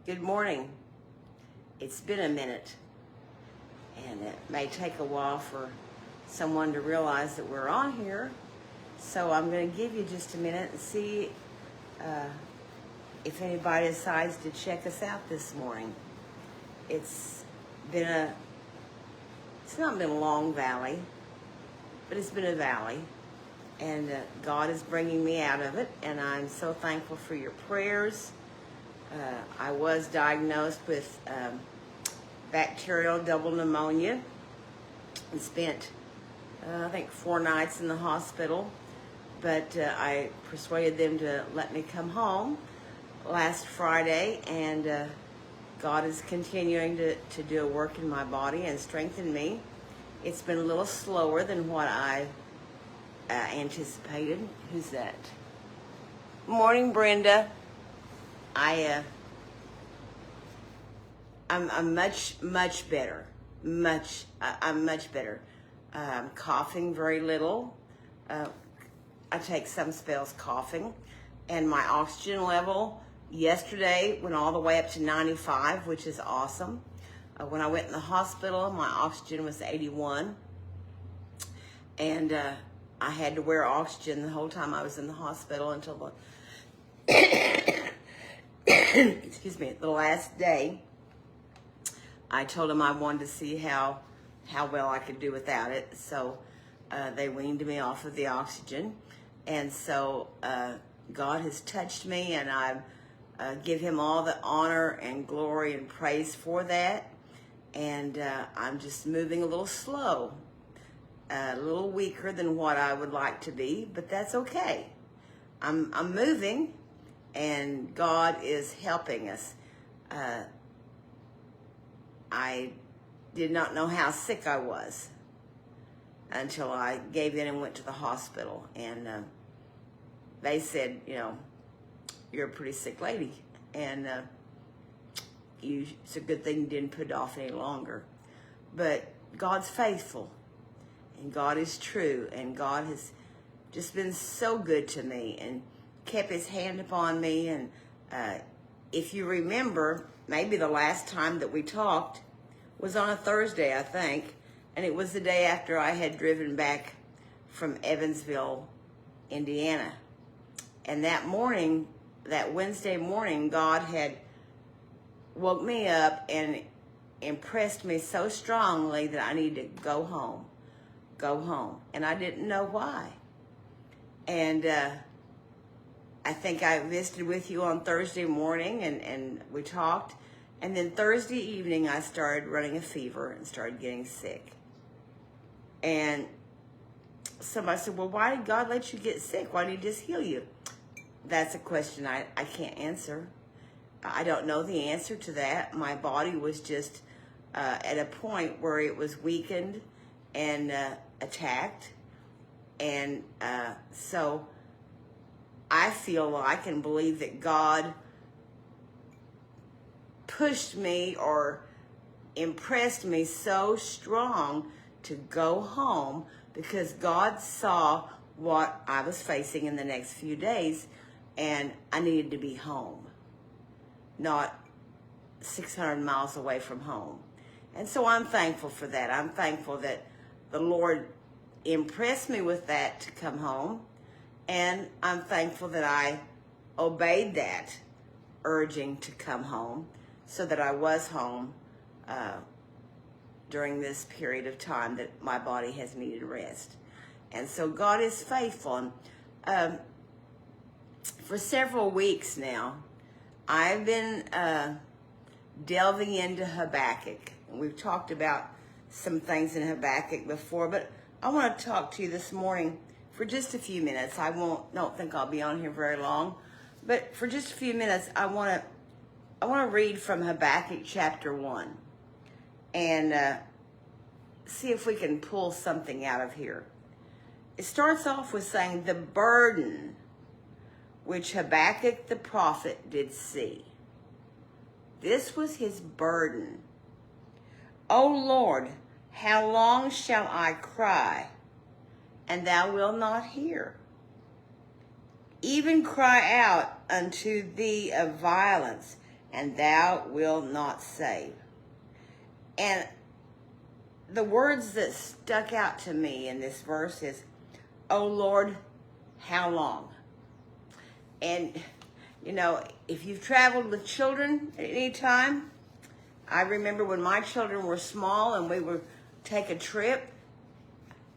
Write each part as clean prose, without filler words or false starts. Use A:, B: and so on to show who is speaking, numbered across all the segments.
A: Good morning. It's been a minute, and it may take a while for someone to realize that we're on here. So I'm going to give you just a minute and see if anybody decides to check us out this morning. It's not been a long valley, but it's been a valley, and God is bringing me out of it, and I'm so thankful for your prayers. I was diagnosed with bacterial double pneumonia and spent, I think, 4 nights in the hospital, but I persuaded them to let me come home last Friday, and God is continuing to do a work in my body and strengthen me. It's been a little slower than what I anticipated. Who's that? Morning, Brenda. I'm much better. I'm much better. I'm coughing very little. I take some spells coughing, and my oxygen level yesterday went all the way up to 95, which is awesome. When I went in the hospital, my oxygen was 81, and I had to wear oxygen the whole time I was in the hospital until excuse me, the last day. I told them I wanted to see how well I could do without it, so they weaned me off of the oxygen, and so God has touched me, and I give Him all the honor and glory and praise for that. And I'm just moving a little slow, a little weaker than what I would like to be, but that's okay. I'm moving, and God is helping us. I did not know how sick I was until I gave in and went to the hospital, and they said, you're a pretty sick lady, and it's a good thing you didn't put it off any longer. But God's faithful, and God is true, and God has just been so good to me and kept His hand upon me. And if you remember, maybe the last time that we talked was on a Thursday, I think, and it was the day after I had driven back from Evansville, Indiana. And that morning, that Wednesday morning, God had woke me up and impressed me so strongly that I needed to go home. And I didn't know why. And I think I visited with you on Thursday morning, and we talked. And then Thursday evening, I started running a fever and started getting sick. And somebody said, well, why did God let you get sick? Why didn't He just heal you? That's a question I can't answer. I don't know the answer to that. My body was just at a point where it was weakened and attacked. And so I feel like and believe that God pushed me or impressed me so strong to go home because God saw what I was facing in the next few days, and I needed to be home, not 600 miles away from home. And so I'm thankful for that. I'm thankful that the Lord impressed me with that to come home, and I'm thankful that I obeyed that urging to come home so that I was home during this period of time that my body has needed rest. And so God is faithful. And, for several weeks now, I've been delving into Habakkuk. We've talked about some things in Habakkuk before, but I want to talk to you this morning for just a few minutes. Don't think I'll be on here very long, but for just a few minutes, I want to read from Habakkuk chapter 1 and see if we can pull something out of here. It starts off with saying, the burden which Habakkuk the prophet did see. This was his burden. O Lord, how long shall I cry, and thou wilt not hear? Even cry out unto thee of violence, and thou wilt not save. And the words that stuck out to me in this verse is, "O Lord, how long?" And, you know, if you've traveled with children at any time, I remember when my children were small and we would take a trip,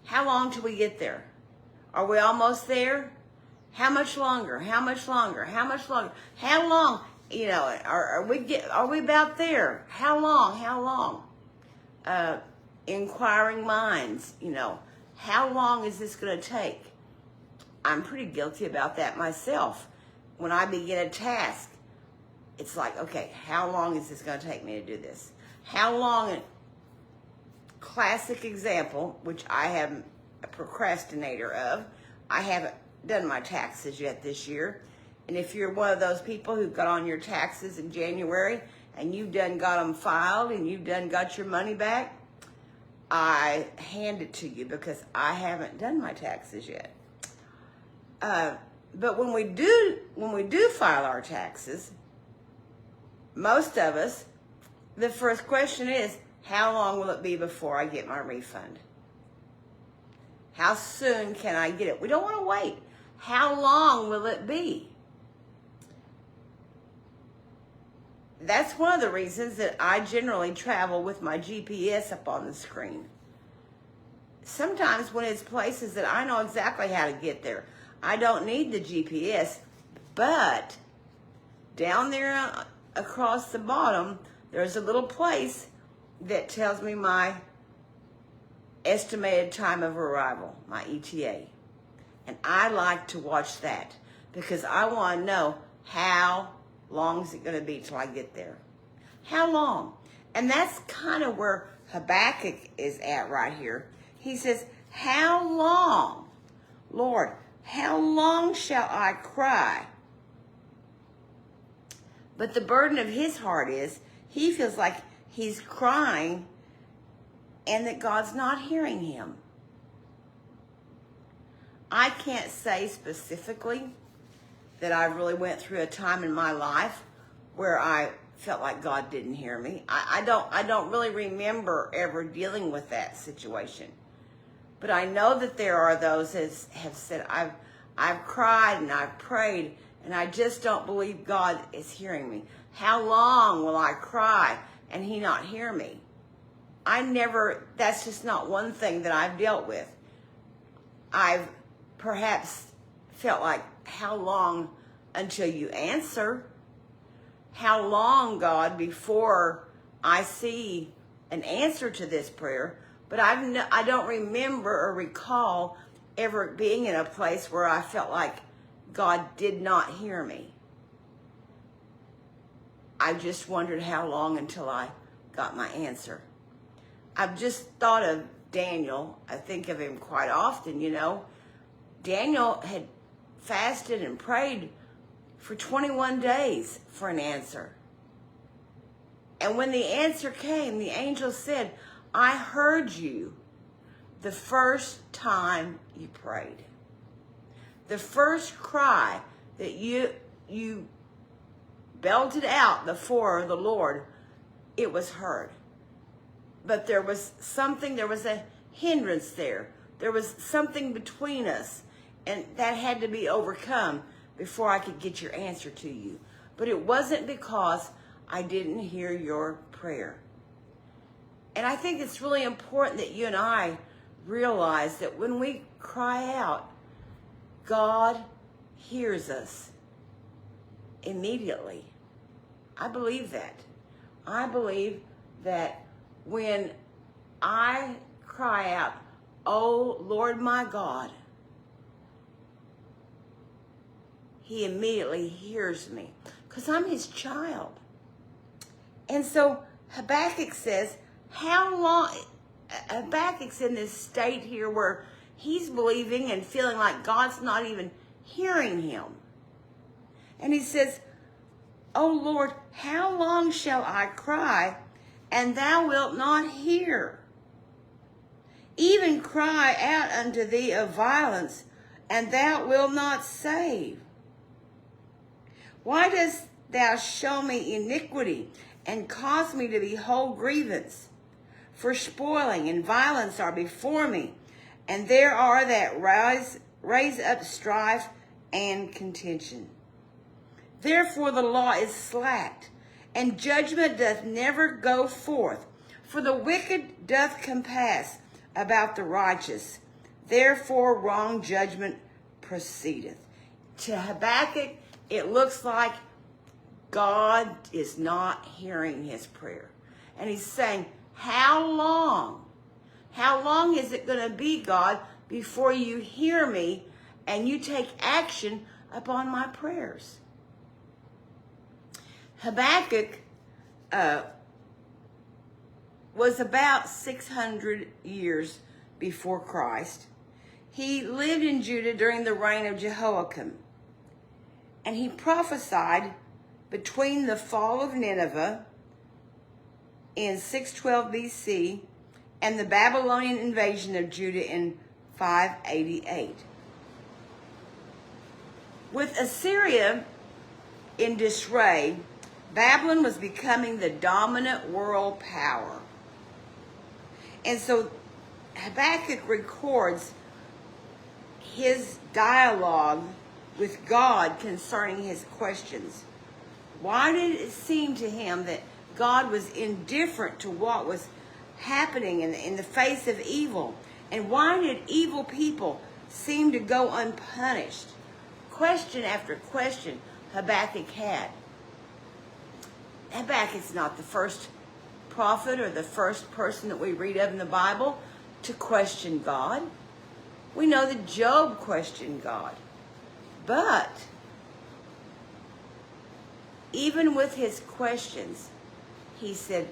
A: how long till we get there? Are we almost there? How much longer? How much longer? How much longer? How long? You know, are we about there? How long? How long? Inquiring minds, you know, how long is this going to take? I'm pretty guilty about that myself. When I begin a task, it's like, okay, how long is this going to take me to do this? How long? Classic example, which I am a procrastinator of, I haven't done my taxes yet this year. And if you're one of those people who got on your taxes in January and you've done got them filed and you've done got your money back, I hand it to you because I haven't done my taxes yet. But when we do file our taxes, most of us, the first question is, how long will it be before I get my refund? How soon can I get it? We don't want to wait. How long will it be? That's one of the reasons that I generally travel with my GPS up on the screen. Sometimes when it's places that I know exactly how to get there, I don't need the GPS, but down there across the bottom, there's a little place that tells me my estimated time of arrival, my ETA. And I like to watch that because I want to know how long is it going to be till I get there. How long? And that's kind of where Habakkuk is at right here. He says, how long, Lord, how long shall I cry? But the burden of his heart is, he feels like he's crying and that God's not hearing him. I can't say specifically that I really went through a time in my life where I felt like God didn't hear me. I don't really remember ever dealing with that situation. But I know that there are those that have said, I've cried and I've prayed and I just don't believe God is hearing me. How long will I cry and he not hear me? That's just not one thing that I've dealt with. I've perhaps felt like, how long until you answer? How long, God, before I see an answer to this prayer? But I don't remember or recall ever being in a place where I felt like God did not hear me. I just wondered how long until I got my answer. I've just thought of Daniel. I think of him quite often, you know. Daniel had fasted and prayed for 21 days for an answer. And when the answer came, the angel said, I heard you the first time you prayed. The first cry that you belted out before the Lord, it was heard. But there was a hindrance there. There was something between us, and that had to be overcome before I could get your answer to you. But it wasn't because I didn't hear your prayer. And I think it's really important that you and I realize that when we cry out, God hears us immediately. I believe that. I believe that when I cry out, oh Lord my God, he immediately hears me because I'm his child. And so Habakkuk says, how long? Habakkuk's in this state here where he's believing and feeling like God's not even hearing him. And he says, oh Lord, how long shall I cry and thou wilt not hear? Even cry out unto thee of violence, and thou wilt not save. Why dost thou show me iniquity, and cause me to behold grievance. For spoiling and violence are before me, and there are that raise up strife and contention. Therefore the law is slacked, and judgment doth never go forth. For the wicked doth compass about the righteous. Therefore wrong judgment proceedeth. To Habakkuk, it looks like God is not hearing his prayer. And he's saying, how long? How long is it going to be, God, before you hear me and you take action upon my prayers? Habakkuk was about 600 years before Christ. He lived in Judah during the reign of Jehoiakim. And he prophesied between the fall of Nineveh in 612 BC and the Babylonian invasion of Judah in 588. With Assyria in disarray, Babylon was becoming the dominant world power. And so Habakkuk records his dialogue with God concerning his questions. Why did it seem to him that God was indifferent to what was happening in the face of evil? And why did evil people seem to go unpunished? Question after question Habakkuk had. Habakkuk's not the first prophet or the first person that we read of in the Bible to question God. We know that Job questioned God. But even with his questions, he said,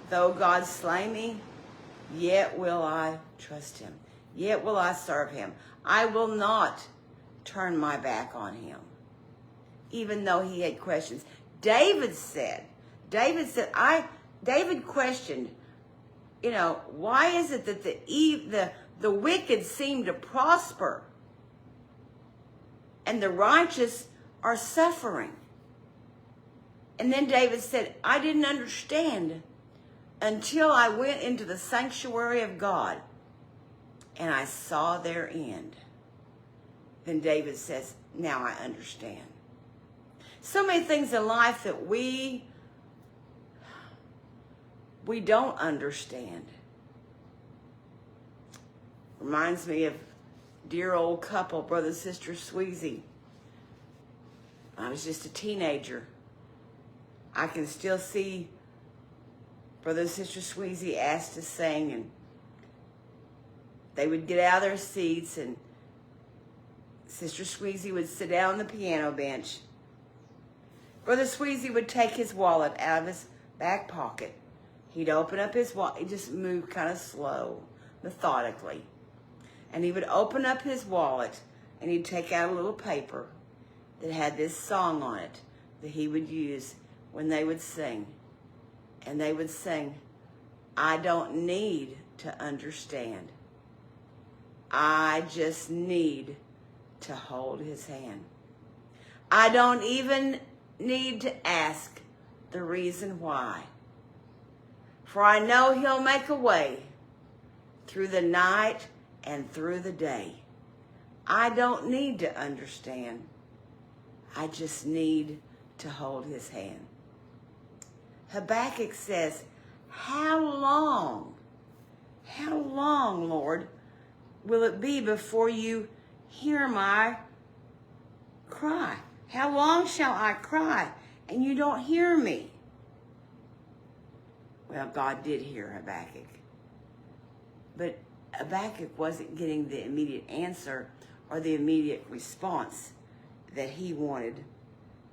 A: though God slay me, yet will I trust him. Yet will I serve him. I will not turn my back on him. Even though he had questions. David questioned, why is it that the wicked seem to prosper and the righteous are suffering? And then David said, I didn't understand until I went into the sanctuary of God and I saw their end. Then David says, now I understand. So many things in life that we don't understand. Reminds me of dear old couple, brother and sister Sweezy. I was just a teenager. I can still see brother and sister Sweezy asked to sing, and they would get out of their seats, and Sister Sweezy would sit down on the piano bench. Brother Sweezy would take his wallet out of his back pocket. He'd open up his wallet. He just moved kind of slow, methodically. And he would open up his wallet, and he'd take out a little paper that had this song on it that he would use when they would sing. And they would sing, I don't need to understand. I just need to hold his hand. I don't even need to ask the reason why. For I know he'll make a way through the night and through the day. I don't need to understand. I just need to hold his hand. Habakkuk says, how long, Lord, will it be before you hear my cry? How long shall I cry and you don't hear me? Well, God did hear Habakkuk. But Habakkuk wasn't getting the immediate answer or the immediate response that he wanted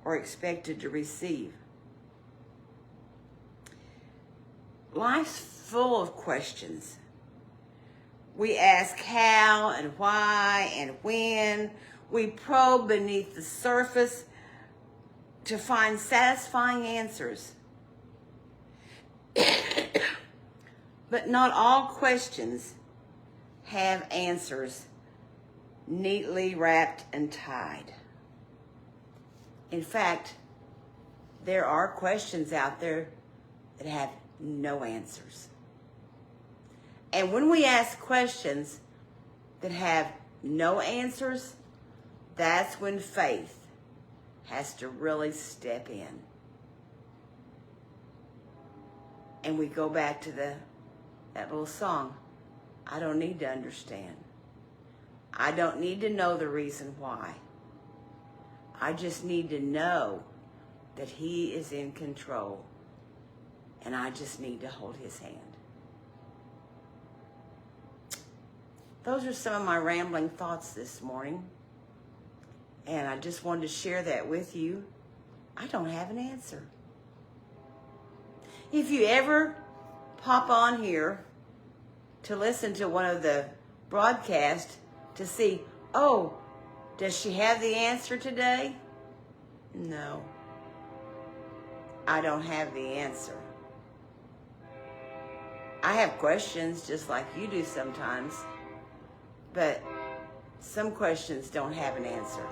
A: or expected to receive. Life's full of questions. We ask how and why and when. We probe beneath the surface to find satisfying answers. But not all questions have answers neatly wrapped and tied. In fact, there are questions out there that have no answers. And when we ask questions that have no answers, that's when faith has to really step in. And we go back to that little song, I don't need to understand. I don't need to know the reason why. I just need to know that he is in control, and I just need to hold his hand. Those are some of my rambling thoughts this morning, and I just wanted to share that with you. I don't have an answer. If you ever pop on here to listen to one of the broadcasts to see, oh, does she have the answer today? No. I don't have the answer. I have questions just like you do sometimes, but some questions don't have an answer.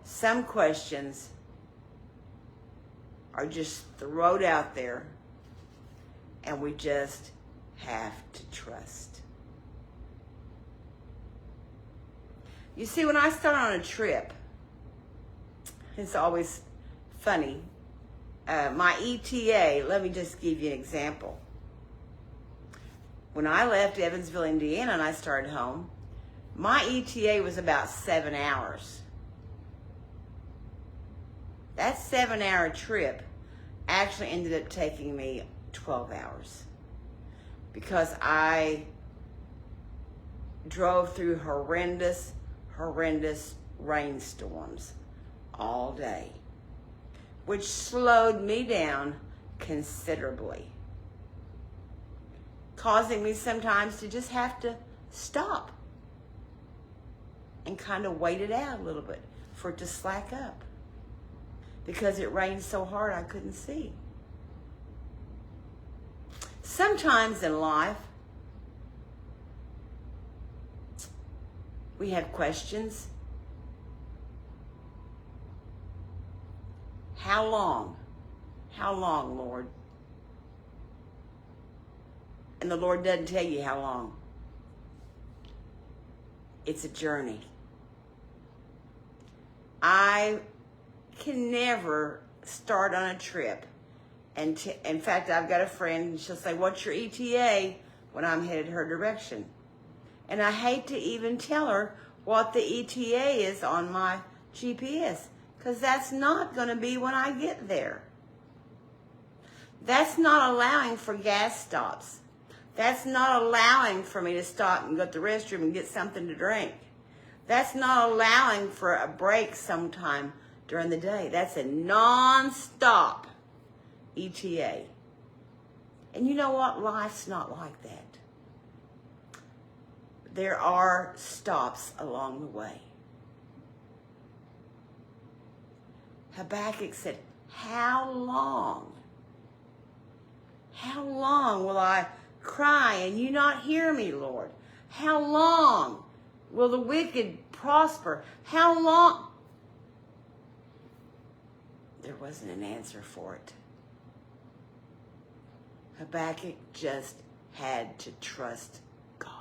A: Some questions are just thrown out there, and we just have to trust. You see, when I start on a trip, it's always funny. My ETA, let me just give you an example. When I left Evansville, Indiana, and I started home, my ETA was about 7 hours. That 7-hour trip actually ended up taking me 12 hours because I drove through horrendous rainstorms all day, which slowed me down considerably, causing me sometimes to just have to stop and kind of wait it out a little bit for it to slack up because it rained so hard I couldn't see. Sometimes in life, we have questions. How long? How long, Lord? And the Lord doesn't tell you how long. It's a journey. I can never start on a trip. And in fact, I've got a friend, and she'll say, what's your ETA when I'm headed her direction? And I hate to even tell her what the ETA is on my GPS, because that's not going to be when I get there. That's not allowing for gas stops. That's not allowing for me to stop and go to the restroom and get something to drink. That's not allowing for a break sometime during the day. That's a non-stop ETA. And you know what? Life's not like that. There are stops along the way. Habakkuk said, how long? How long will I cry and you not hear me, Lord? How long will the wicked prosper? How long? There wasn't an answer for it. Habakkuk just had to trust God.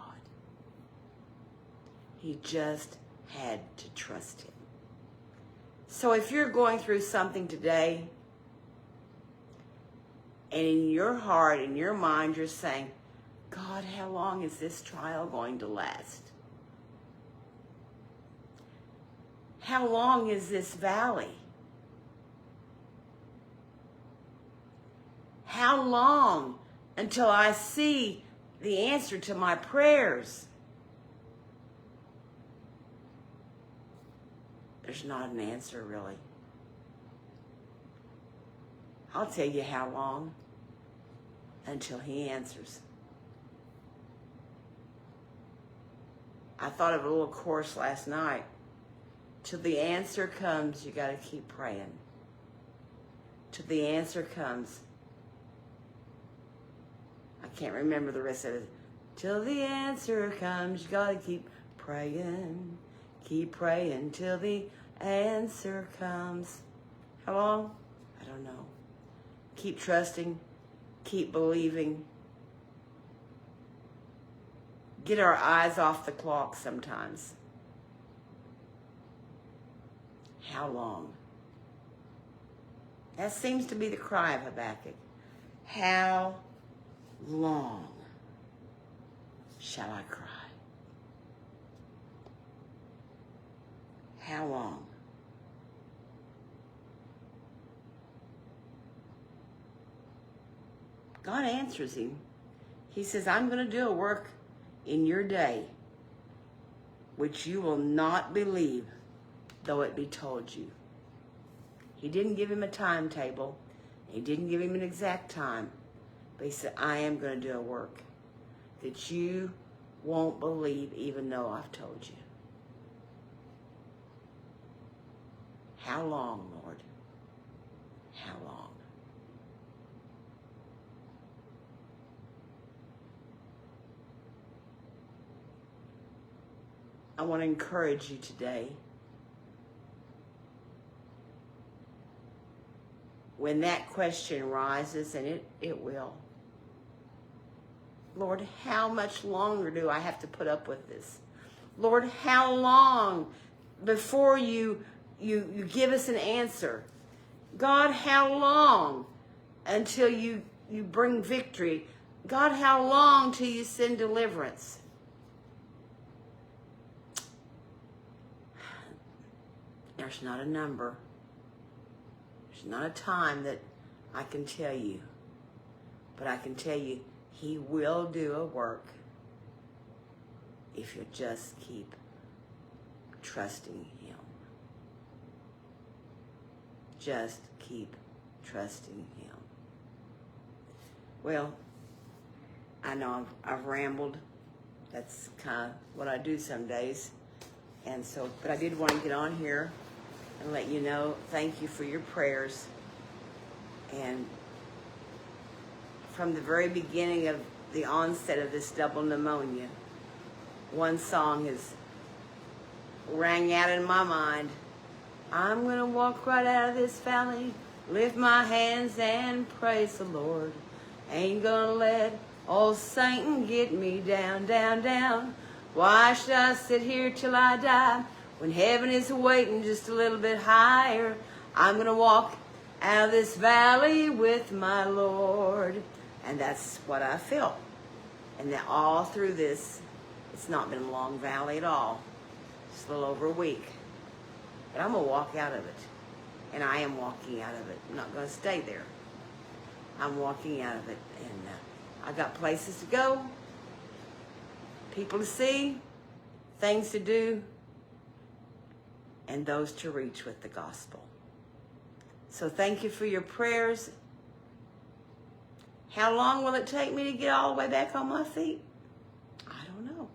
A: He just had to trust him. So if you're going through something today, and in your heart, in your mind, you're saying, God, how long is this trial going to last? How long is this valley? How long until I see the answer to my prayers? There's not an answer, really. I'll tell you how long. Until he answers. I thought of a little course last night. Till the answer comes, you got to keep praying. Till the answer comes. I can't remember the rest of it. Till the answer comes, you got to keep praying. Keep praying till the answer comes. How long? I don't know. Keep trusting. Keep believing. Get our eyes off the clock sometimes. How long? That seems to be the cry of Habakkuk. How long shall I cry? How long? God answers him. He says, I'm going to do a work in your day which you will not believe, though it be told you. He didn't give him a timetable. He didn't give him an exact time. But he said, I am going to do a work that you won't believe even though I've told you. How long, Lord? How long? I want to encourage you today. When that question rises, and it will. Lord, how much longer do I have to put up with this? Lord, how long before you give us an answer? God, how long until you bring victory? God, how long till you send deliverance? There's not a number. There's not a time that I can tell you. But I can tell you, he will do a work if you just keep trusting him. Just keep trusting him. Well, I know I've rambled. That's kind of what I do some days. And so, but I did want to get on here and let you know, thank you for your prayers. And from the very beginning of the onset of this double pneumonia, one song has rang out in my mind. I'm going to walk right out of this valley, lift my hands and praise the Lord. Ain't going to let old Satan get me down, down, down. Why should I sit here till I die when heaven is waiting just a little bit higher? I'm going to walk out of this valley with my Lord. And that's what I felt. And that all through this, it's not been a long valley at all. Just a little over a week. But I'm going to walk out of it. And I am walking out of it. I'm not going to stay there. I'm walking out of it. And I got places to go, people to see, things to do, and those to reach with the gospel. So thank you for your prayers. How long will it take me to get all the way back on my feet? I don't know.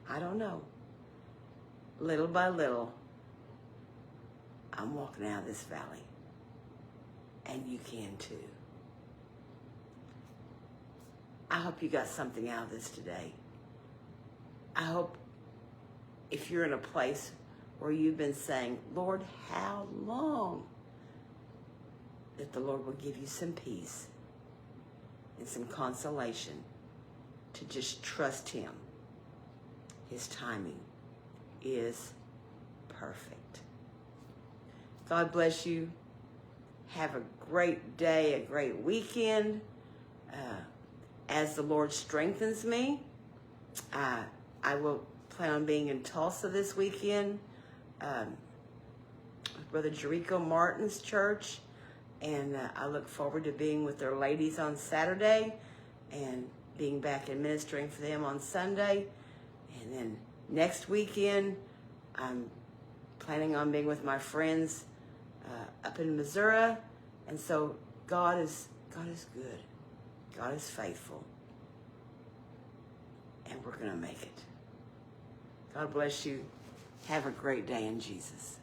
A: I don't know. Little by little, I'm walking out of this valley. And you can too. I hope you got something out of this today. I hope if you're in a place where you've been saying, Lord, how long? That the Lord will give you some peace and some consolation to just trust him. His timing is perfect. God bless you. Have a great day, a great weekend. As the Lord strengthens me, I will plan on being in Tulsa this weekend with Brother Jericho Martin's church. And I look forward to being with their ladies on Saturday and being back and ministering for them on Sunday. And then next weekend, I'm planning on being with my friends up in Missouri. And so God is good. God is faithful. And we're going to make it. God bless you. Have a great day in Jesus.